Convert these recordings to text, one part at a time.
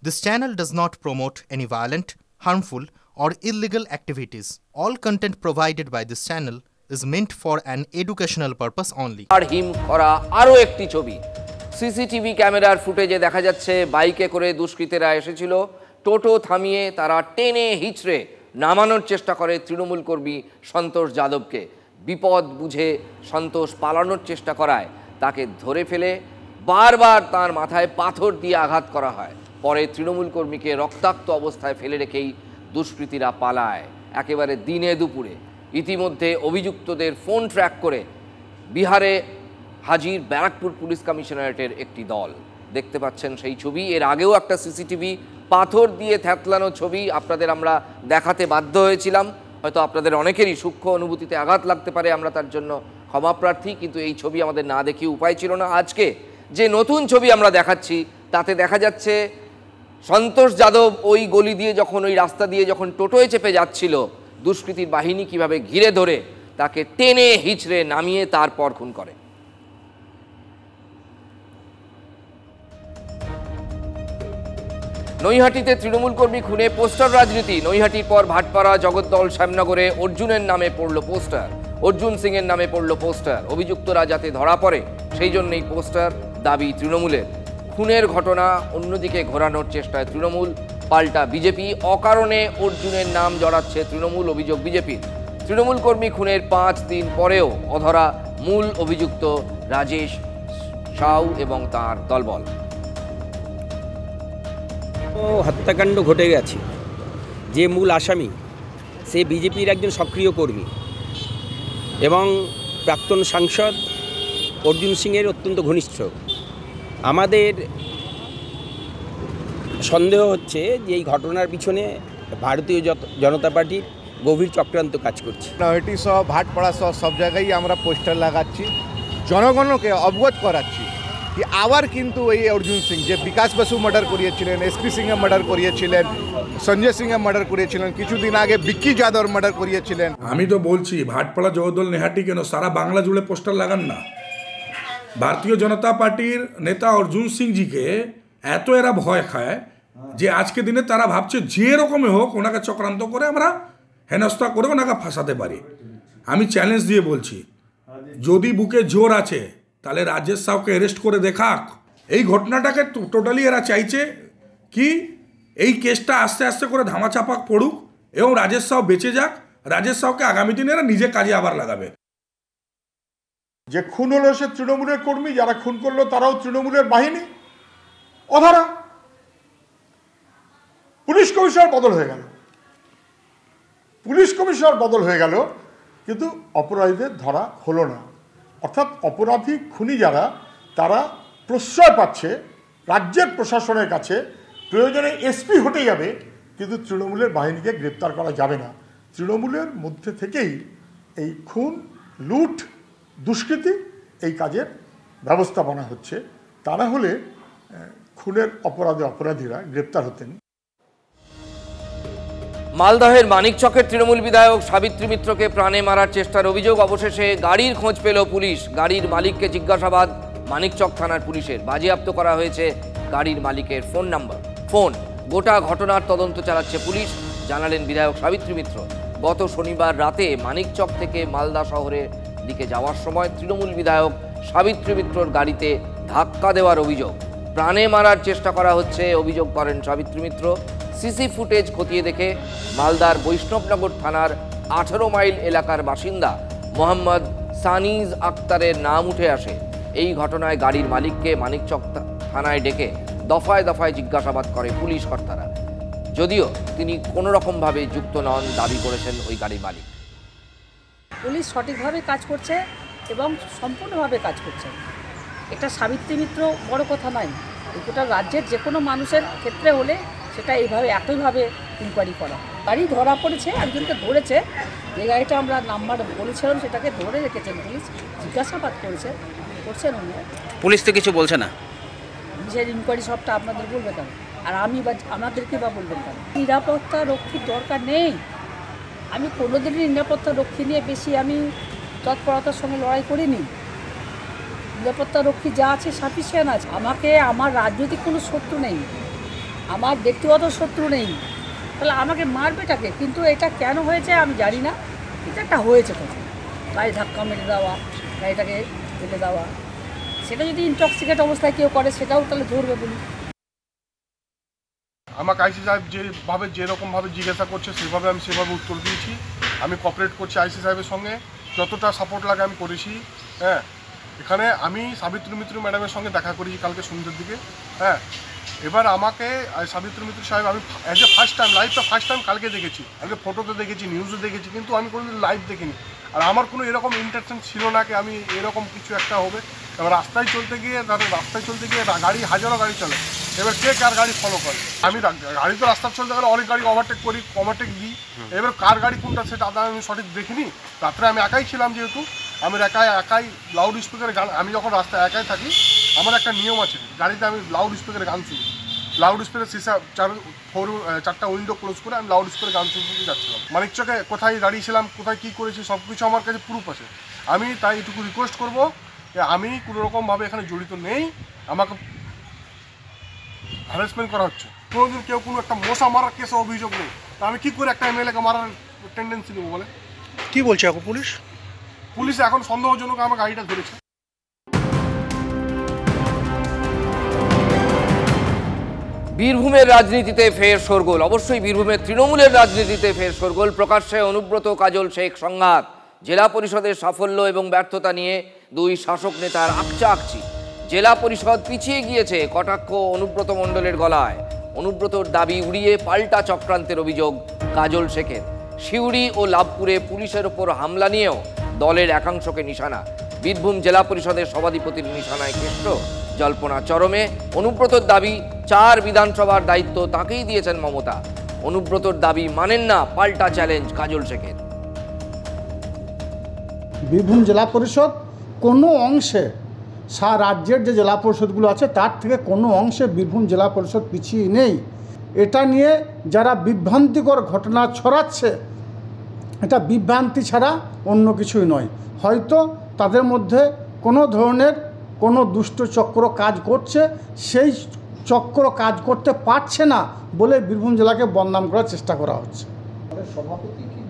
This channel does not promote any violent, harmful, or illegal activities. All content provided by this channel is meant for an educational purpose only. আর হিম করা আরও একটি ছবি CCTV ক্যামেরার ফুটেজে দেখা যাচ্ছে বাইকে করে দুষ্কৃতীরা এসেছিল, টোটো থামিয়ে তারা টেনে হিচড়ে নামানোর চেষ্টা করে তৃণমূল কর্মী সন্তোষ যাদবকে। বিপদ বুঝে সন্তোষ পালানোর চেষ্টা করায় তাকে ধরে ফেলে বারবার তার মাথায় পাথর দিয়ে আঘাত করা হয়। পরে তৃণমূল কর্মীকে রক্তাক্ত অবস্থায় ফেলে রেখেই দুষ্কৃতীরা পালায় একেবারে দিনে দুপুরে। ইতিমধ্যে অভিযুক্তদের ফোন ট্র্যাক করে বিহারে হাজির ব্যারাকপুর পুলিশ কমিশনারেটের একটি দল। দেখতে পাচ্ছেন সেই ছবি। এর আগেও একটা সিসিটিভি পাথর দিয়ে থ্যাতলানো ছবি আপনাদের আমরা দেখাতে বাধ্য হয়েছিলাম। হয়তো আপনাদের অনেকেরই সূক্ষ্ম অনুভূতিতে আঘাত লাগতে পারে, আমরা তার জন্য ক্ষমাপ্রার্থী, কিন্তু এই ছবি আমাদের না দেখে উপায় ছিল না। আজকে যে নতুন ছবি আমরা দেখাচ্ছি তাতে দেখা যাচ্ছে সন্তোষ যাদব ওই গলি দিয়ে যখন, ওই রাস্তা দিয়ে যখন টোটোয় চেপে যাচ্ছিল, দুষ্কৃতীর বাহিনী কিভাবে ঘিরে ধরে তাকে টেনে হিচড়ে নামিয়ে তারপর খুন করে। নৈহাটিতে তৃণমূল কর্মী খুনে পোস্টার রাজনীতি। নৈহাটির পর ভাটপাড়া, জগদ্দল, শ্যামনগরে অর্জুনের নামে পড়ল পোস্টার, অর্জুন সিং এর নামে পড়ল পোস্টার। অভিযুক্তরা যাতে ধরা পড়ে সেই জন্যই পোস্টার, দাবি তৃণমূলের। খুনের ঘটনা অন্যদিকে ঘোরানোর চেষ্টায় তৃণমূল, পাল্টা বিজেপি। অকারণে অর্জুনের নাম জড়াচ্ছে তৃণমূল, অভিযোগ বিজেপির। তৃণমূল কর্মী খুনের 5 দিন পরেও অধরা মূল অভিযুক্ত রাজেশ সাউ এবং তার দলবল। হত্যাকাণ্ড ঘটে গেছে, যে মূল আসামি সে বিজেপির একজন সক্রিয় কর্মী এবং প্রাক্তন সাংসদ অর্জুন সিংয়ের অত্যন্ত ঘনিষ্ঠ। আমাদের সন্দেহ হচ্ছে যে এই ঘটনার পিছনে ভারতীয় জনতা পার্টির গভীর চক্রান্ত কাজ করছে। নৈহাটি সহ ভাটপাড়া সহ সব জায়গায় আমরা পোস্টার লাগাচ্ছি, জনগণকে অবগত করাচ্ছি কি আবার কিন্তু এই অর্জুন সিং যে বিকাশ বসু মার্ডার করিয়েছিলেন, এসপি সিংহে মার্ডার করিয়েছিলেন, সঞ্জয় সিংহে মার্ডার করিয়েছিলেন, কিছুদিন আগে বিক্কি যাদব মার্ডার করিয়েছিলেন। আমি তো বলছি ভাটপাড়া, জগদ্দল, নেহাটি কেন সারা বাংলা জুড়ে পোস্টার লাগান না। ভারতীয় জনতা পার্টির নেতা অর্জুন সিংজিকে এত এরা ভয় খায় যে আজকে দিনে তারা ভাবছে যে রকমে হোক ওনাকে চক্রান্ত করে আমরা হেনস্থা করে ওনাকে ফাঁসাতে পারি। আমি চ্যালেঞ্জ দিয়ে বলছি, যদি বুকে জোর আছে তাহলে রাজেশ সাউকে অ্যারেস্ট করে দেখাক। এই ঘটনাটাকে টোটালি এরা চাইছে কি এই কেসটা আস্তে আস্তে করে ধামাচাপা পড়ুক এবং রাজেশ সাউ বেঁচে যাক। রাজেশ সাউকে আগামী দিনে এরা নিজে কাজে আবার লাগাবে। যে খুন হলো সে তৃণমূলের কর্মী, যারা খুন করলো তারাও তৃণমূলের বাহিনী। অধারা পুলিশ কমিশনার বদল হয়ে গেল, পুলিশ কমিশনার বদল হয়ে গেল, কিন্তু অপরাধীদের ধরা হলো না। অর্থাৎ অপরাধী খুনি যারা, তারা প্রশ্রয় পাচ্ছে রাজ্যের প্রশাসনের কাছে। প্রয়োজনে এসপি হতে যাবে, কিন্তু তৃণমূলের বাহিনীকে গ্রেপ্তার করা যাবে না। তৃণমূলের মধ্যে থেকেই এই খুন, লুট, দুষ্কৃতি এই কাজের ব্যবস্থাপনা হচ্ছে। তা না হলে খুনের অপরাধীরা গ্রেপ্তার হতেন। মালদহের মানিকচকের তৃণমূল বিধায়ক সাবিত্রী মিত্রকে প্রাণে মারার চেষ্টার অভিযোগ। অবশেষে গাড়ির খোঁজ পেল পুলিশ। গাড়ির মালিককে জিজ্ঞাসাবাদ মানিকচক থানার পুলিশের। বাজেয়াপ্ত করা হয়েছে গাড়ির মালিকের ফোন নাম্বার, ফোন। গোটা ঘটনার তদন্ত চালাচ্ছে পুলিশ, জানালেন বিধায়ক সাবিত্রী মিত্র। গত শনিবার রাতে মানিকচক থেকে মালদা শহরের দিকে যাওয়ার সময় তৃণমূল বিধায়ক সাবিত্রী মিত্রর গাড়িতে ধাক্কা দেওয়ার অভিযোগ। প্রাণে মারার চেষ্টা করা হচ্ছে অভিযোগ করেন সাবিত্রী মিত্র। সিসি ফুটেজ খতিয়ে দেখে মালদার বৈষ্ণবনগর থানার 18 মাইল এলাকার বাসিন্দা মোহাম্মদ সানিজ আক্তারের নাম উঠে আসে। এই ঘটনায় গাড়ির মালিককে মানিকচক থানায় ডেকে দফায় দফায় জিজ্ঞাসাবাদ করে পুলিশ কর্তারা, যদিও তিনি কোনো রকমভাবে যুক্ত নন দাবি করেছেন ওই গাড়ির মালিক। পুলিশ সঠিকভাবে কাজ করছে এবং সম্পূর্ণভাবে কাজ করছে। এটা সাবিত্রী মিত্র বড় কথা নয়, গোটা রাজ্যের যে কোনো মানুষের ক্ষেত্রে হলে সেটা এইভাবে একইভাবে ইনকোয়ারি করা। গাড়ি ধরা পড়েছে, একজনকে ধরেছে, যে গাড়িটা আমরা নাম্বার বলেছিলাম সেটাকে ধরে রেখেছেন পুলিশ, জিজ্ঞাসাবাদ করছেন উনি। পুলিশ তো কিছু বলছে না, পুলিশের ইনকোয়ারি সবটা আপনাদের বলবে কেন, আর আমি বা আমাদেরকে বা বলবেন কেন? নিরাপত্তা রক্ষীর দরকার নেই। আমি কোনোদিনই নিরাপত্তা রক্ষী নিয়ে বেশি আমি তৎপরতার সঙ্গে লড়াই করিনি। নিরাপত্তা রক্ষী যা আছে সাফিসিয়েন্ট আছে। আমাকে, আমার রাজনৈতিক কোনো শত্রু নেই। আমার ব্যক্তিগত শত্রু নেই, তাহলে আমাকে মারবেটাকে? কিন্তু এটা কেন হয়েছে আমি জানি না, কিন্তু একটা হয়েছে কোথাও, গাড়ি ধাক্কা মেরে দেওয়া, গাড়িটাকে ফেলে দেওয়া। সেটা যদি ইনটক্সিকেট অবস্থায় কেউ করে সেটাও তাহলে ধরবে পুলিশ। আমাকে আইসি সাহেব যেরকমভাবে জিজ্ঞাসা করছে সেভাবে আমি সেভাবে উত্তর দিয়েছি। আমি কোঅপারেট করছি আইসি সাহেবের সঙ্গে, যতটা সাপোর্ট লাগে আমি করেছি। হ্যাঁ, এখানে আমি সাবিত্রী মিত্র ম্যাডামের সঙ্গে দেখা করেছি কালকে সন্ধ্যের দিকে। হ্যাঁ, এবার আমাকে সাবিত্রী মিত্র সাহেব আমি অ্যাজ এ ফার্স্ট টাইম, লাইভটা ফার্স্ট টাইম কালকে দেখেছি। আগে ফটোতে দেখেছি, নিউজে দেখেছি, কিন্তু আমি কোনোদিন লাইভ দেখিনি। আর আমার কোনো এরকম ইন্টেনশন ছিল না কি আমি এরকম কিছু একটা হবে। এবার রাস্তায় চলতে গিয়ে গাড়ি হাজারো গাড়ি চলে, এবার কে কার গাড়ি ফলো করে? আমি গাড়ি তো রাস্তা চলতে গেলে অনেক গাড়ি ওভারটেক দিই। এবার কার গাড়ি কোনটা সেটা আমি সঠিক দেখিনি। রাত্রে আমি একাই ছিলাম, যেহেতু আমি একাই লাউড স্পিকারে গান, আমি যখন রাস্তায় একাই থাকি আমার একটা নিয়ম আছে, গাড়িতে আমি লাউড স্পিকারে গান শুনি। লাউড স্পিকারের সিসা চারটা উইন্ডো ক্লোজ করে আমি লাউড স্পিকারে গান শুনতে যাচ্ছিলাম। মানিকচকে কোথায় দাঁড়িয়েছিলাম, কোথায় কী করেছি সব কিছু আমার কাছে প্রুফ আছে। আমি তাই এটুকু রিকোয়েস্ট করবো যে আমি কোনোরকমভাবে এখানে জড়িত নেই, আমাকে হ্যারাসমেন্ট করা হচ্ছে। কোনোদিন কেউ কোনো একটা মশা মারার কেসে অভিযোগ নেই, তা আমি কী করে একটা এমএলএকে মারার টেন্ডেন্সি নেবো বলে? কি বলছে এখন পুলিশ এখন সন্দেহজনক আমার গাড়িটা ধরেছে। বীরভূমের রাজনীতিতে ফের শোরগোল। অবশ্যই বীরভূমের তৃণমূলের রাজনীতিতে ফের শোরগোল। প্রকাশ্যে অনুব্রত কাজল শেখ সংঘাত। জেলা পরিষদের সাফল্য এবং ব্যর্থতা নিয়ে দুই শাসক নেতার আকচি। জেলা পরিষদ পিছিয়ে গিয়েছে, কটাক্ষ অনুব্রত মণ্ডলের গলায়। অনুব্রতর দাবি উড়িয়ে পাল্টা চক্রান্তের অভিযোগ কাজল শেখের। সিউড়ি ও লাভপুরে পুলিশের ওপর হামলা নিয়েও দলের একাংশকে নিশানা। বীরভূম জেলা পরিষদের সভাধিপতির নিশানায় কেষ্ট। জল্পনা চরমে। অনুব্রতর দাবি 4 বিধানসভার দায়িত্ব তাকেই দিয়েছেন মমতা। অনুব্রতর দাবি মানেন না, পাল্টা চ্যালেঞ্জ কাজল শেখের। বীরভূম জেলা পরিষদ কোনো অংশে সারা রাজ্যের যে জেলা পরিষদগুলো আছে তার থেকে কোনো অংশে বীরভূম জেলা পরিষদ পিছিয়ে নেই। এটা নিয়ে যারা বিভ্রান্তিকর ঘটনা ছড়াচ্ছে, এটা বিভ্রান্তি ছাড়া অন্য কিছুই নয়। হয়তো তাদের মধ্যে কোনো ধরনের কোনো দুষ্ট চক্র কাজ করছে, সেই চক্র কাজ করতে পারছে না বলে বীরভূম জেলাকে বদনাম করার চেষ্টা করা হচ্ছে। সভাপতি কি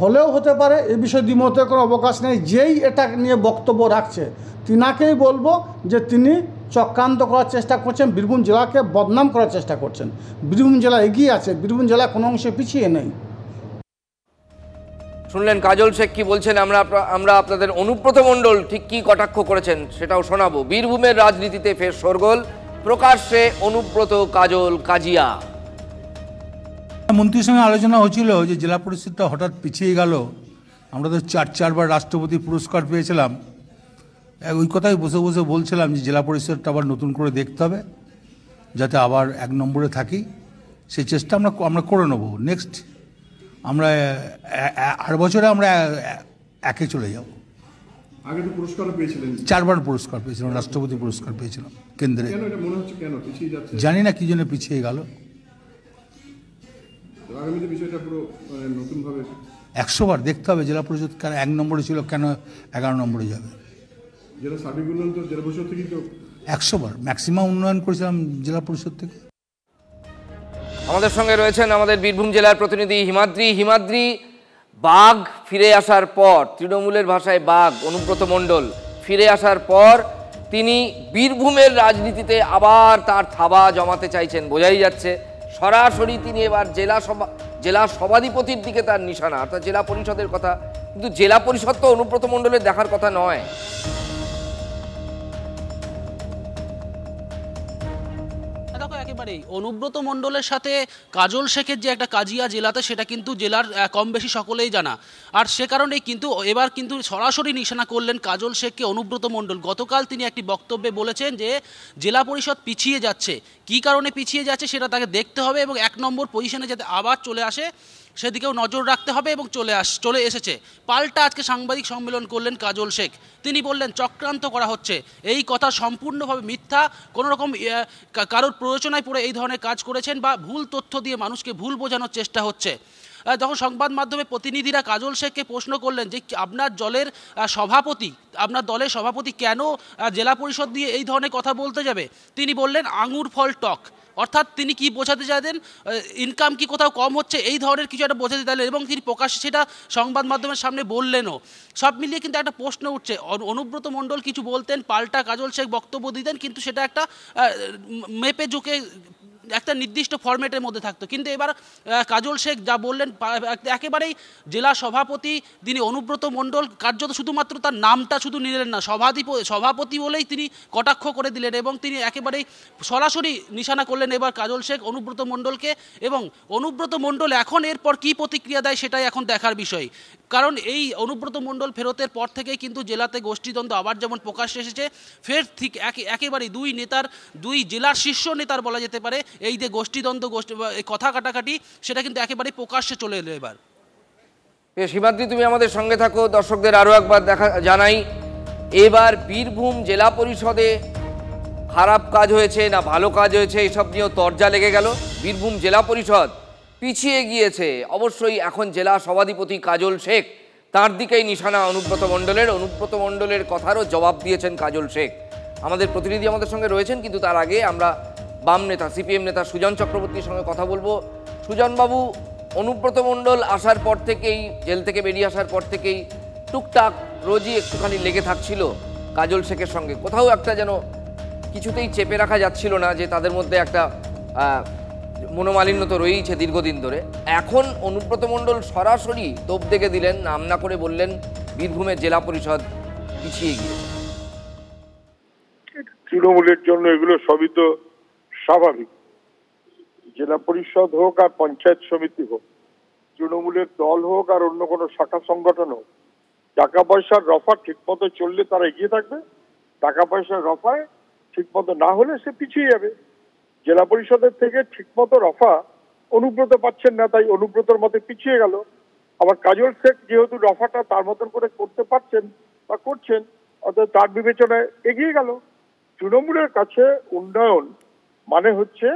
হলেও হতে পারে, এ বিষয়ে দ্বিমতের কোনো অবকাশ নেই। যেই এটা নিয়ে বক্তব্য রাখছে তিনাকেই বলবো যে তিনি চক্রান্ত করার চেষ্টা করছেন, বীরভূম জেলাকে বদনাম করার চেষ্টা করছেন। বীরভূম জেলা এগিয়ে আছে, বীরভূম জেলা কোনো অংশে পিছিয়ে নেই। শুনলেন কাজল শেখ কি বলছেন। আমরা আপনাদের অনুব্রত মণ্ডল ঠিক কি কটাক্ষ করেছেন সেটাও শোনাবো। বীরভূমের রাজনীতিতে ফের শোরগোল। প্রকাশ্যে অনুব্রত কাজল কাজিয়া। মন্ত্রীর সঙ্গে আলোচনা হচ্ছিল যে জেলা পরিষদটা হঠাৎ পিছিয়ে গেল। আমরা তো চারবার রাষ্ট্রপতি পুরস্কার পেয়েছিলাম। ওই কথাই বসে বসে বলছিলাম যে জেলা পরিষদটা আবার নতুন করে দেখতে হবে, যাতে আবার 1 নম্বরে থাকি। সেই চেষ্টা আমরা করে নেব। নেক্সট আমরা 8 বছরে আমরা 1-এ চলে যাব। আগে তো পুরস্কার পেয়েছিলেন, 4বার পুরস্কার পেয়েছিলাম, রাষ্ট্রপতি পুরস্কার পেয়েছিলাম কেন্দ্রে। কেন এটা মনে হচ্ছে, কেন পিছিয়ে যাচ্ছে জানি না কি জন্য পিছিয়ে গেল। আগামীতে বিষয়টা পুরো নতুনভাবে 100 বার দেখতে হবে জেলা পরিষদ কেন 1 নম্বরে ছিল, কেন 11 নম্বরে যাবে। জেলা সার্বিক উন্নয়ন তো জেলা পরিষদ থেকেই তো 100 বার ম্যাক্সিমাম উন্নয়ন করেছিলাম জেলা পরিষদ থেকে। আমাদের সঙ্গে রয়েছেন আমাদের বীরভূম জেলার প্রতিনিধি হিমাদ্রি। হিমাদ্রি, বাঘ ফিরে আসার পর, তৃণমূলের ভাষায় বাঘ অনুব্রত মণ্ডল ফিরে আসার পর তিনি বীরভূমের রাজনীতিতে আবার তার থাবা জমাতে চাইছেন, বোঝাই যাচ্ছে। সরাসরি তিনি এবার জেলা সভাধিপতির দিকে তার নিশানা, অর্থাৎ জেলা পরিষদের কথা। কিন্তু জেলা পরিষদ তো অনুব্রত মণ্ডলের দেখার কথা নয়। একেবারেই অনুব্রত মণ্ডলের সাথে কাজল শেখের যে একটা কাজিয়া জেলাতে, সেটা কিন্তু জেলার কম বেশি সকলেই জানা। আর সে কারণেই কিন্তু এবার কিন্তু সরাসরি নিশানা করলেন কাজল শেখকে অনুব্রত মণ্ডল। গতকাল তিনি একটি বক্তব্যে বলেছেন যে জেলা পরিষদ পিছিয়ে যাচ্ছে, কী কারণে পিছিয়ে যাচ্ছে সেটা তাকে দেখতে হবে এবং 1 নম্বর পজিশনে যাতে আবার চলে আসে সেদিকেও নজর রাখতে হবে এবং চলে এসেছে। পাল্টা আজকে সাংবাদিক সম্মেলন করলেন কাজল শেখ। তিনি বললেন চক্রান্ত করা হচ্ছে, এই কথা সম্পূর্ণভাবে মিথ্যা। কোনো রকম কারোর প্ররোচনায় পড়ে এই ধরনের কাজ করেছেন বা ভুল তথ্য দিয়ে মানুষকে ভুল বোঝানোর চেষ্টা হচ্ছে। যখন সংবাদ মাধ্যমে প্রতিনিধিরা কাজল শেখকে প্রশ্ন করলেন যে আপনার দলের সভাপতি কেন জেলা পরিষদ দিয়ে এই ধরনের কথা বলতে যাবে, তিনি বললেন আঙুর ফল টক। অর্থাৎ তিনি কি বোঝাতে চাইতেন, ইনকাম কি কোথাও কম হচ্ছে, এই ধরনের কিছু একটা বোঝাতে চাইলেন এবং তিনি প্রকাশ্যে সেটা সংবাদ মাধ্যমের সামনে বললেনও। সব মিলিয়ে কিন্তু একটা প্রশ্ন উঠছে, অনুব্রত মণ্ডল কিছু বলতেন, পাল্টা কাজল শেখ বক্তব্য দিতেন, কিন্তু সেটা একটা মেপে ঝুঁকে একটা নির্দিষ্ট ফরম্যাটের মধ্যে থাকতো। কিন্তু এবার কাজল শেখ যা বললেন, একেবারেই জেলা সভাপতি তিনি অনুব্রত মণ্ডল কার্যত শুধুমাত্র তার নামটা শুধু নিলেন না, সভাপতি বলেই তিনি কটাক্ষ করে দিলেন এবং তিনি একেবারেই সরাসরি নিশানা করলেন এবার কাজল শেখ অনুব্রত মণ্ডলকে। এবং অনুব্রত মণ্ডল এখন এরপর কী প্রতিক্রিয়া দেয় সেটাই এখন দেখার বিষয়, কারণ এই অনুব্রত মণ্ডল ফেরতের পর থেকেই কিন্তু জেলাতে গোষ্ঠীদ্বন্দ্ব আবার যেমন প্রকাশ্যে এসেছে, ফের ঠিক একেবারেই দুই জেলার শীর্ষ নেতার বলা যেতে পারে এই যে গোষ্ঠীদ্বন্দ্ব কথা কাটাকাটি সেটা কিন্তু একেবারেই প্রকাশ্যে চলে এলো এবার। সীমাদ্রি, তুমি আমাদের সঙ্গে থাকো। দর্শকদের আরও একবার জানাই, এবার বীরভূম জেলা পরিষদে খারাপ কাজ হয়েছে না ভালো কাজ হয়েছে এসব নিয়েও তরজা লেগে গেল। বীরভূম জেলা পরিষদ পিছিয়ে গিয়েছে, অবশ্যই এখন জেলা সভাধিপতি কাজল শেখ, তার দিকেই নিশানা অনুব্রত মণ্ডলের কথারও জবাব দিয়েছেন কাজল শেখ। আমাদের প্রতিনিধি আমাদের সঙ্গে রয়েছেন, কিন্তু তার আগে আমরা বাম নেতা সিপিএম নেতা সুজন চক্রবর্তীর সঙ্গে কথা বলবো। সুজনবাবু, অনুব্রত মণ্ডল আসার পর থেকেই, জেল থেকে বেরিয়ে আসার পর থেকেই টুকটাক রোজই একটুখানি লেগে থাকছিল কাজল শেখের সঙ্গে, কোথাও একটা যেন কিছুতেই চেপে রাখা যাচ্ছিল না যে তাদের মধ্যে একটা মনোমালিন্য তো রয়েইছে দীর্ঘদিন ধরে। এখন অনুব্রত মণ্ডল সরাসরি তোপ দেখে দিলেন, নাম না করে বললেন বীরভূমের জেলা পরিষদ পিছিয়ে গিয়েছে। তৃণমূলের জন্য এগুলো সবই তো স্বাভাবিক। জেলা পরিষদ হোক আর পঞ্চায়েত সমিতি হোক, তৃণমূলের দল হোক আর অন্য কোনো শাখা সংগঠন হোক, টাকা পয়সার রফা ঠিকমতো চললে তারা এগিয়ে থাকবে, টাকা পয়সার রফায় ঠিকমতো না হলে সে পিছিয়ে যাবে। জেলা পরিষদের থেকে ঠিকমতো রফা অনুব্রত পাচ্ছেন না, তাই অনুব্রতর মতে পিছিয়ে গেল। আবার কাজল শেখ যেহেতু রফাটা তার মতন করে করতে পারছেন বা করছেন, অর্থাৎ তার বিবেচনায় এগিয়ে গেল। তৃণমূলের কাছে উন্নয়ন মানে হচ্ছে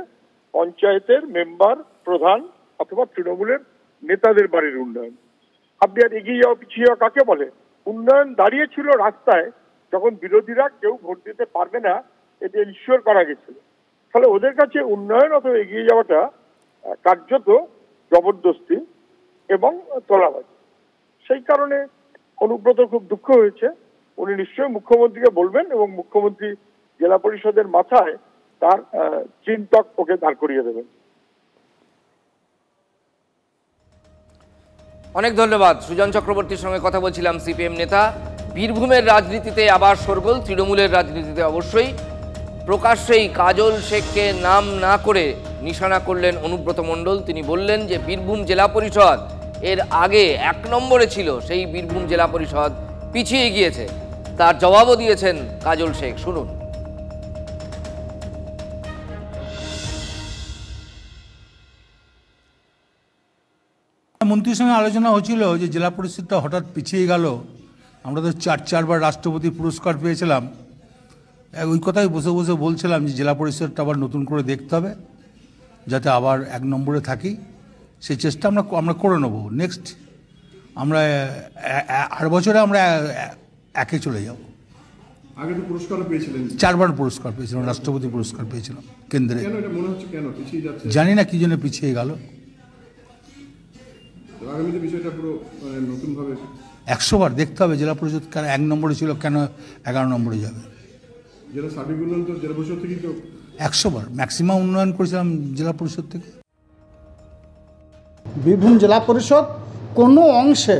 পঞ্চায়েতের মেম্বার, প্রধান অথবা তৃণমূলের নেতাদের বাড়ির উন্নয়ন। আপনি আর এগিয়ে যাওয়া পিছিয়ে যাওয়া কাকে বলে? উন্নয়ন দাঁড়িয়েছিল রাস্তায়, যখন বিরোধীরা কেউ ভোট দিতে পারবে না এটা ইনশিওর করা গেছিল। তাহলে ওদের কাছে উন্নয়ন অথবা এগিয়ে যাওয়াটা কার্যত জবরদস্তি এবং তোলাবাজি। সেই কারণে অনুব্রত খুব দুঃখ হয়েছে। উনি নিশ্চয়ই মুখ্যমন্ত্রীকে বলবেন এবং মুখ্যমন্ত্রী জেলা পরিষদের মাথায় তার চিন্তক ওকে দাঁড় করিয়ে দেবেন। অনেক ধন্যবাদ। সুজন চক্রবর্তীর সঙ্গে কথা বলছিলাম, সিপিএম নেতা। বীরভূমের রাজনীতিতে আবার শোরগোল, তৃণমূলের রাজনীতিতে অবশ্যই। প্রকাশ্যেই কাজল শেখকে নাম না করে নিশানা করলেন অনুব্রত মণ্ডল। তিনি বললেন যে বীরভূম জেলা পরিষদ এর আগে 1 নম্বরে ছিল, সেই বীরভূম জেলা পরিষদ পিছিয়ে গিয়েছে। তার জবাবও দিয়েছেন কাজল শেখ, শুনুন। মন্ত্রীর সঙ্গে আলোচনা হচ্ছিল যে জেলা পরিষদটা হঠাৎ পিছিয়ে গেল, আমরা তো 4বার রাষ্ট্রপতি পুরস্কার পেয়েছিলাম, ওই কথাই বসে বসে বলছিলাম যে জেলা পরিষদটা আবার নতুন করে দেখতে হবে যাতে আবার 1 নম্বরে থাকি। সেই চেষ্টা আমরা করে নেব। নেক্সট আমরা 8 বছরে আমরা 1-এ চলে যাব। আগে তো পুরস্কার পেয়েছিলেন, 4বার পুরস্কার পেয়েছিলাম, রাষ্ট্রপতি পুরস্কার পেয়েছিলাম কেন্দ্রে। কেন এটা মনে হচ্ছে, কেন পিছিয়ে যাচ্ছে জানি না কি জন্য পিছিয়ে গেল। আগামীতে বিষয়টা পুরো নতুনভাবে 100বার দেখতে হবে জেলা পরিষদ কেন 1 নম্বরে ছিল, কেন 11 নম্বরে যাবে। জেলা সার্বিক উন্নয়ন তো জেলা পরিষদ থেকেই তো 100বার ম্যাক্সিমাম উন্নয়ন করেছিলাম জেলা পরিষদ থেকে। বীরভূম জেলা পরিষদ কোনো অংশে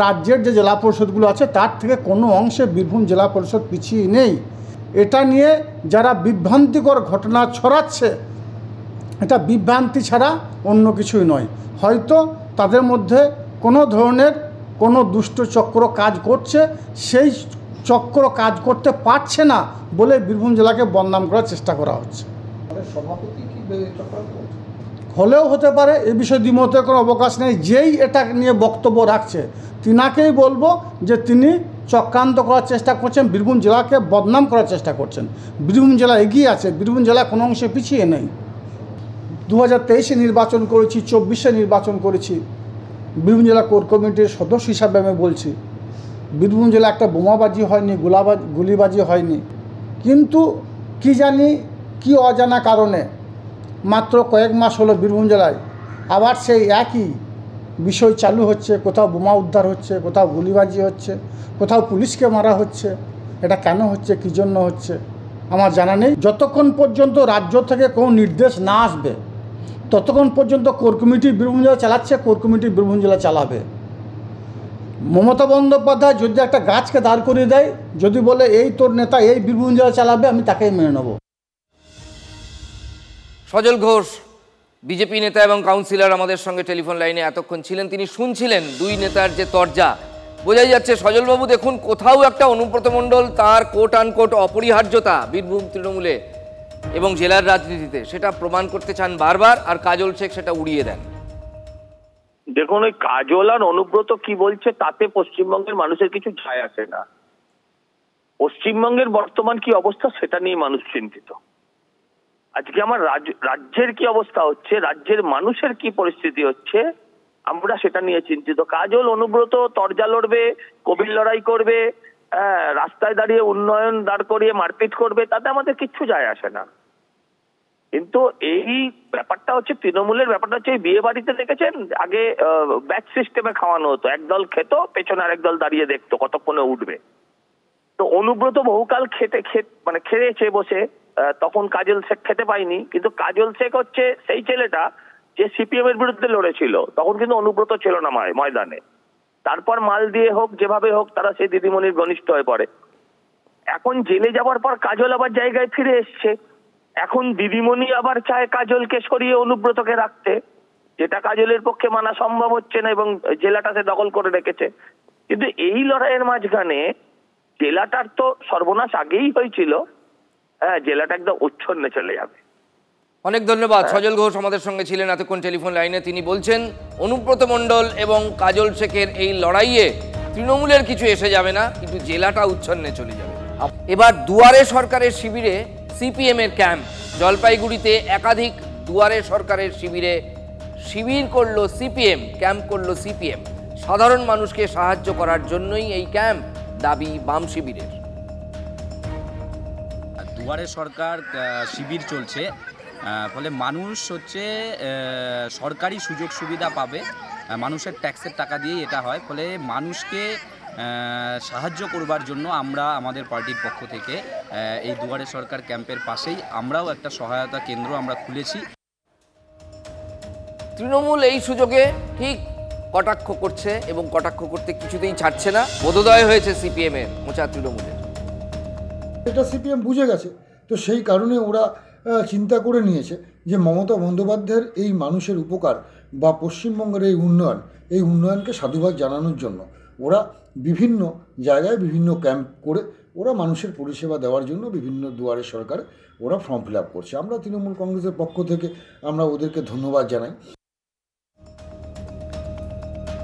রাজ্যের যে জেলা পরিষদগুলো আছে তার থেকে কোনো অংশে বীরভূম জেলা পরিষদ পিছিয়ে নেই। এটা নিয়ে যারা বিভ্রান্তিকর ঘটনা ছড়াচ্ছে, এটা বিভ্রান্তি ছাড়া অন্য কিছুই নয়। হয়তো তাদের মধ্যে কোনো ধরনের কোনো দুষ্ট চক্র কাজ করছে, সেই চক্র কাজ করতে পারছে না বলে বীরভূম জেলাকে বদনাম করার চেষ্টা করা হচ্ছে। সভাপতি কি হলেও হতে পারে, এ বিষয়ে দ্বিমতের কোনো অবকাশ নেই। যেই এটা নিয়ে বক্তব্য রাখছে তিনাকেই বলবো যে তিনি চক্রান্ত করার চেষ্টা করছেন, বীরভূম জেলাকে বদনাম করার চেষ্টা করছেন। বীরভূম জেলা এগিয়ে আছে, বীরভূম জেলা কোনো অংশে পিছিয়ে নেই। 2023-এ নির্বাচন করেছি, 24-এ নির্বাচন করেছি। বীরভূম জেলা কোর কমিটির সদস্য হিসাবে আমি বলছি, বীরভূম জেলা একটা বোমাবাজি হয়নি, গুলিবাজি হয়নি। কিন্তু কি জানি কি অজানা কারণে মাত্র কয়েক মাস হলো বীরভূম জেলায় আবার সেই একই বিষয় চালু হচ্ছে, কোথাও বোমা উদ্ধার হচ্ছে, কোথাও গুলিবাজি হচ্ছে, কোথাও পুলিশকে মারা হচ্ছে। এটা কেন হচ্ছে, কী জন্য হচ্ছে আমার জানা নেই। যতক্ষণ পর্যন্ত রাজ্য থেকে কোনো নির্দেশ না আসবে ততক্ষণ পর্যন্ত কোর কমিটি বীরভূম জেলা চালাচ্ছে, কোর কমিটি বীরভূম জেলা চালাবে। মমতা বন্দ্যোপাধ্যায় যদি একটা গাছকে দাঁড় করিয়ে দেয়, যদি বলে এই তোর নেতা এই বীরভূম জেলা চালাবে, আমি তাকেই মেনে নেব। সজল ঘোষ বিজেপি নেতা এবং কাউন্সিলর আমাদের সঙ্গে টেলিফোন লাইনে এতক্ষণ ছিলেন। তিনি শুনছিলেন দুই নেতার যে তরজা। বোঝাই যাচ্ছে সজলবাবু, দেখুন কোথাও একটা অনুব্রত মণ্ডল তার কোট আনকোট অপরিহার্যতা বীরভূম তৃণমূলে এবং জেলার রাজনীতিতে সেটা প্রমাণ করতে চান বারবার, আর কাজল শেখ সেটা উড়িয়ে দেন। দেখুন, ওই কাজল আর অনুব্রত কি বলছে তাতে পশ্চিমবঙ্গের মানুষের কিছু যায় আসে না। পশ্চিমবঙ্গের বর্তমান কি অবস্থা সেটা নিয়ে মানুষ চিন্তিত। আজকে আমার রাজ্যের কি অবস্থা হচ্ছে, রাজ্যের মানুষের কি পরিস্থিতি হচ্ছে, আমরা সেটা নিয়ে চিন্তিত। কাজল অনুব্রত তরজা লড়বে, কবির লড়াই করবে, রাস্তায় দাঁড়িয়ে উন্নয়ন দাঁড় করিয়ে মারপিট করবে, তাতে আমাদের কিচ্ছু যায় আসে না। কিন্তু এই ব্যাপারটা হচ্ছে তৃণমূলের ব্যাপারটা হচ্ছে, বিয়ে বাড়িতে দেখেছেন আগে ব্যাচ সিস্টেমে খাওয়ানো হতো, একদল খেত, পেছনে আরেক দল দাঁড়িয়ে দেখতো কতক্ষণে উঠবে। তো অনুব্রত বহুকাল খেয়েছে বসে, তখন কাজল শেখ খেতে পায়নি। কিন্তু কাজল শেখ হচ্ছে সেই ছেলেটা যে সিপিএম এর বিরুদ্ধে লড়েছিল, তখন কিন্তু অনুব্রত ছিল না ময়দানে। তারপর মাল দিয়ে হোক যেভাবে হোক তারা সেই দিদিমণির ঘনিষ্ঠ হয়ে পড়ে। এখন জেলে যাওয়ার পর কাজল আবার জায়গায় ফিরে এসছে। এখন দিদিমণি আবার চায় কাজলকে সরিয়ে অনুব্রতকে রাখতে, যেটা কাজলের পক্ষে মানা সম্ভব হচ্ছে না এবং জেলাটা সে দখল করে রেখেছে। কিন্তু এই লড়াইয়ের মাঝখানে জেলাটার তো সর্বনাশ আগেই হয়েছিল, জেলাটা একদম উচ্ছন্নে চলে যাবে। অনেক ধন্যবাদ। সজল ঘোষ আমাদের সঙ্গে ছিলেন এতক্ষণ টেলিফোন লাইনে। তিনি বলছেন অনুব্রত মণ্ডল এবং কাজল শেখের এই লড়াইয়ে তৃণমূলের কিছু এসে যাবে না, কিন্তু জেলাটা উচ্ছন্নে চলে যাবে। এবার দুয়ারে সরকারের শিবিরে সিপিএম এর ক্যাম্প। জলপাইগুড়িতে একাধিক দুয়ারে সরকারের শিবির করলো সিপিএম, ক্যাম্প করলো সিপিএম। সাধারণ মানুষকে সাহায্য করার জন্যই এই ক্যাম্প, দাবি বাম শিবিরের। দুয়ারে সরকার শিবির চলছে, ফলে মানুষ হচ্ছে সরকারি সুযোগ সুবিধা পাবে, মানুষের ট্যাক্সের টাকা দিয়েই এটা হয়। ফলে মানুষকে সাহায্য করবার জন্য আমরা আমাদের পার্টির পক্ষ থেকে এই দুয়ারে সরকার ক্যাম্পের পাশেই আমরাও একটা সহায়তা কেন্দ্র আমরা খুলেছি। তৃণমূল এই সুযোগে ঠিক কটাক্ষ করছে এবং কটাক্ষ করতে কিছুতেই ছাড়ছে না। বোধোদয় হয়েছে সিপিএম এর, মোচা তৃণমূলের। এটা সিপিএম বুঝে গেছে, তো সেই কারণে ওরা চিন্তা করে নিয়েছে যে মমতা বন্দ্যোপাধ্যায়ের এই মানুষের উপকার বা পশ্চিমবঙ্গের এই উন্নয়নকে সাধুবাদ জানানোর জন্য ওরা বিভিন্ন জায়গায় বিভিন্ন ক্যাম্প করে ওরা মানুষের পরিষেবা দেওয়ার জন্য বিভিন্ন দুয়ারে সরকারে ওরা ফর্ম ফিল আপ করছে। আমরা তৃণমূল কংগ্রেসের পক্ষ থেকে আমরা ওদেরকে ধন্যবাদ জানাই।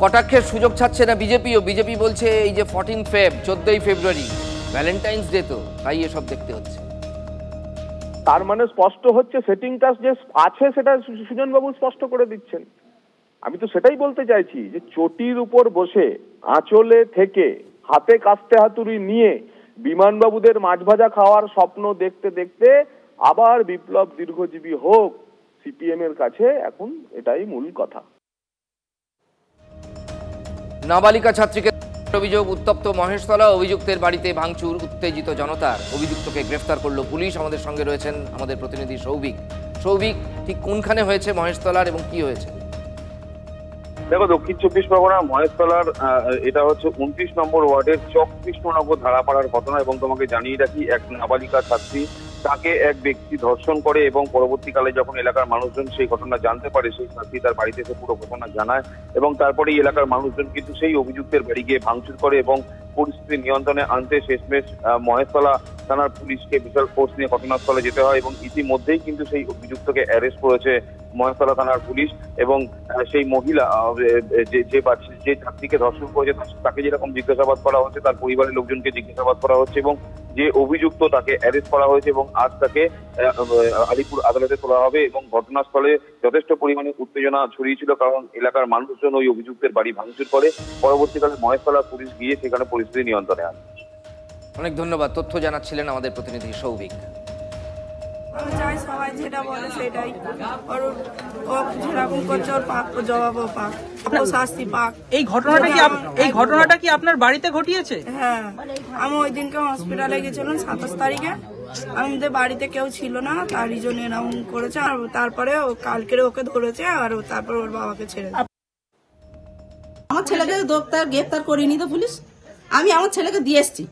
কটাক্ষের সুযোগ ছাড়ছে না বিজেপিও। বিজেপি বলছে এই যে 14 ফেব্রুয়ারি ভ্যালেন্টাইন্স ডে, তো তাই এসব দেখতে হচ্ছে। তার মানে স্পষ্ট হচ্ছে সেটিংটা যে আছে সেটা সুজনবাবু স্পষ্ট করে দিচ্ছেন। আমি তো সেটাই বলতে চাইছি যে চটির উপর বসে আঁচলে থেকে হাতে কাস্তে হাতুড়ি নিয়ে বিমানবাবুদের মাছ ভাজা খাওয়ার স্বপ্ন দেখতে দেখতে আবার বিপ্লব দীর্ঘজীবী হোক, সিপিএম এর কাছে এখন এটাই মূল কথা। নাবালিকা ছাত্রীকে অভিযোগ, উত্তপ্ত মহেশতলা, অভিযুক্তের বাড়িতে ভাঙচুর, উত্তেজিত জনতার। অভিযুক্তকে গ্রেফতার করলো পুলিশ। আমাদের সঙ্গে রয়েছেন আমাদের প্রতিনিধি সৌভিক। সৌভিক, ঠিক কোনখানে হয়েছে মহেশতলার এবং কি হয়েছে? দেখো, দক্ষিণ 24 পরগনা মহেশতলার এটা হচ্ছে 29 নম্বর ওয়ার্ডের চক কৃষ্ণনগর ধারাপাড়ার ঘটনা। এবং তোমাকে জানিয়ে রাখি, এক নাবালিকা ছাত্রী, তাকে এক ব্যক্তি ধর্ষণ করে এবং পরবর্তীকালে যখন এলাকার মানুষজন সেই ঘটনা জানতে পারে, সেই ছাত্রী তার বাড়িতে এসে পুরো ঘটনা জানায় এবং তারপরে এলাকার মানুষজন কিন্তু সেই অভিযুক্তের বাড়ি গিয়ে ভাঙচুর করে এবং পরিস্থিতি নিয়ন্ত্রণে আনতে শেষমেশ মহেশতলা থানার পুলিশকে বিশাল ফোর্স নিয়ে ঘটনাস্থলে যেতে হয় এবং ইতিমধ্যেই কিন্তু সেই অভিযুক্তকে অ্যারেস্ট করেছে মহেশতলা থানার পুলিশ। এবং সেই মহিলা যে ছাত্রীকে ধর্ষণ করেছে তাকে যেরকম জিজ্ঞাসাবাদ করা হচ্ছে, তার পরিবারের লোকজনকে জিজ্ঞাসাবাদ করা হচ্ছে এবং যে অভিযুক্ত তাকে অ্যারেস্ট করা হয়েছে এবং আজ তাকে আলিপুর আদালতে তোলা হবে। এবং ঘটনাস্থলে যথেষ্ট পরিমাণে উত্তেজনা ছড়িয়েছিল, কারণ এলাকার মানুষজন ওই অভিযুক্তের বাড়ি ভাঙচুর করে। পরবর্তীকালে মহেশতলা পুলিশ গিয়ে সেখানে পরিস্থিতি নিয়ন্ত্রণে আনে। অনেক ধন্যবাদ। তথ্য জানাচ্ছিলেন আমাদের প্রতিনিধি সৌভিক। আমি চাই সবাই যেটা বলে সেটাই, ওর ও যেরকম করছে ওর পাক জবাবও পাক, ও শাস্তি পাক। এই ঘটনাটা কি আপনার বাড়িতে ঘটিয়েছে? হ্যাঁ, আমি ওই দিনকে হসপিটালে গেছিলাম 27 তারিখে, আমাদের বাড়িতে কেউ ছিল না, তারই জন্য এরকম করেছে। আর তারপরে ও কালকে ওকে ধরেছে, আর তারপর ওর বাবাকে ছেড়ে দেয়। আমার ছেলেকে গ্রেপ্তার করিনি তো পুলিশ, আমি আমার ছেলেকে দিয়ে এসছি,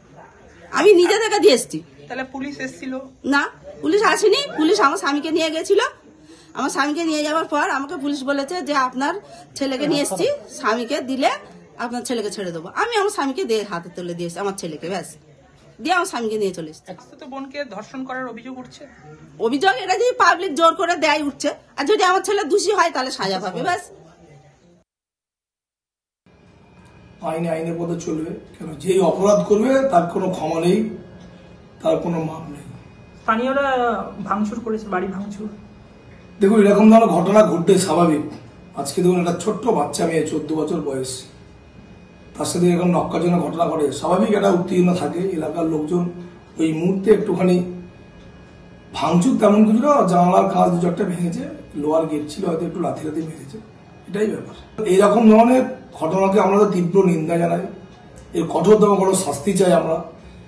আমি নিজে থেকে দিয়ে এসছি। তাহলে পুলিশ এসেছিল না? পুলিশ আসেনি, পুলিশ আমার স্বামীকে নিয়ে গেছিল। আমার স্বামীকে নিয়ে যাওয়ার পর আমাকে পুলিশ বলেছে যে আপনার ছেলেকে নিয়ে এসছি, স্বামীকে দিলে আপনার ছেলেকে ছেড়ে দেবো। আমি আমার স্বামীকে দিয়ে হাতে তুলে দিয়েছি, আমার ছেলেকে, ব্যাস দিয়ে আমার স্বামীকে নিয়ে চলে এসছি। তো বোনকে ধর্ষণ করার অভিযোগ উঠছে। অভিযোগ এটা যদি পাবলিক জোর করে দেয় উঠছে, আর যদি আমার ছেলে দোষী হয় তাহলে সাজা পাবে, ব্যাস। আইনে আইনের পথে চলবে, কেন যেই অপরাধ করবে তার কোনো ক্ষমা নেই, তার কোনো মাপ নেই। স্থানীয়রা ভাঙচুর করেছে, বাড়ি ভাঙচুর। দেখুন, এরকম ধরনের ঘটনা ঘটতে স্বাভাবিক। আজকে দেখুন একটা ছোট্ট বাচ্চা মেয়ে, 14 বছর বয়স, তার সাথে এরকম নক্কারজনক ঘটনা ঘটে, স্বাভাবিক একটা উত্তেজনা থাকে। এলাকার লোকজন ওই মুহূর্তে একটুখানি ভাঙচুর তেমন কিছু না, জানালার কাঁচ দু চারটা ভেঙেছে, লোহার গেট ছিল, হয়তো একটু লাথি মেরেছে, এটাই ব্যাপার। এইরকম ধরনের ঘটনাকে আমরা তীব্র নিন্দা জানাই, এর কঠোরতম কোনো শাস্তি চাই আমরা,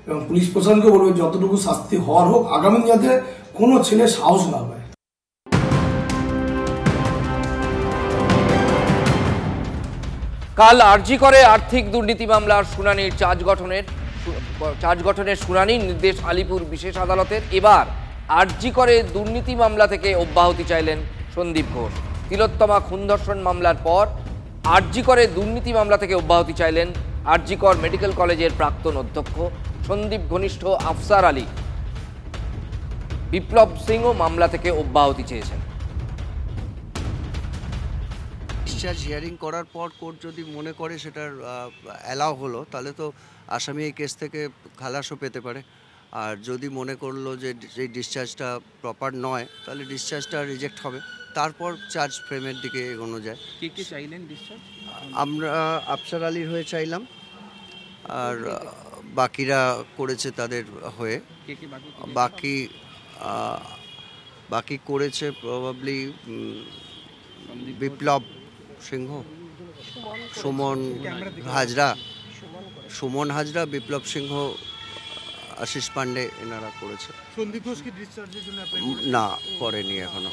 এবং পুলিশ প্রশাসনকে বলবে যতটুকু শাস্তি হওয়ার হোক, আগামী যাতে কোনো ছেলে সাহস না পায়। কাল আরজি করে আর্থিক দুর্নীতি মামলার শুনানির চার্জ গঠনের শুনানির নির্দেশ আলিপুর বিশেষ আদালতের। এবার আরজি করে দুর্নীতি মামলা থেকে অব্যাহতি চাইলেন সন্দীপ ঘোষ। তিলোত্তমা খুন ধর্ষণ মামলার পর আরজি করে দুর্নীতি মামলা থেকে অব্যাহতি চাইলেন আরজি কর মেডিকেল কলেজের প্রাক্তন অধ্যক্ষ সন্দীপ ঘনিষ্ঠ আফসার আলী। বিপ্লব সিংও মামলা থেকে অব্যাহতি চেয়েছেন। ডিসচার্জ হিয়ারিং করার পর কোর্ট যদি মনে করে সেটার অ্যালাউ হলো, তাহলে তো আসামি এই কেস থেকে খালাসও পেতে পারে। আর যদি মনে করলো যে এই ডিসচার্জটা প্রপার নয়, তাহলে ডিসচার্জটা রিজেক্ট হবে, তারপর চার্জ ফ্রেমের দিকে এগোনো যায়। কে চাইলেন ডিসচার্জ? আমরা আফসার আলীর হয়ে চাইলাম, আর বাকিরা করেছে তাদের হয়ে। বাকি করেছে প্রবাবলি বিপ্লব সিংহ, সুমন হাজরা, বিপ্লব সিংহ, আশিস পান্ডে, এনারা করেছে। সন্দীপ ঘোষ কি ডিসচার্জের জন্য না, করেনি এখনো।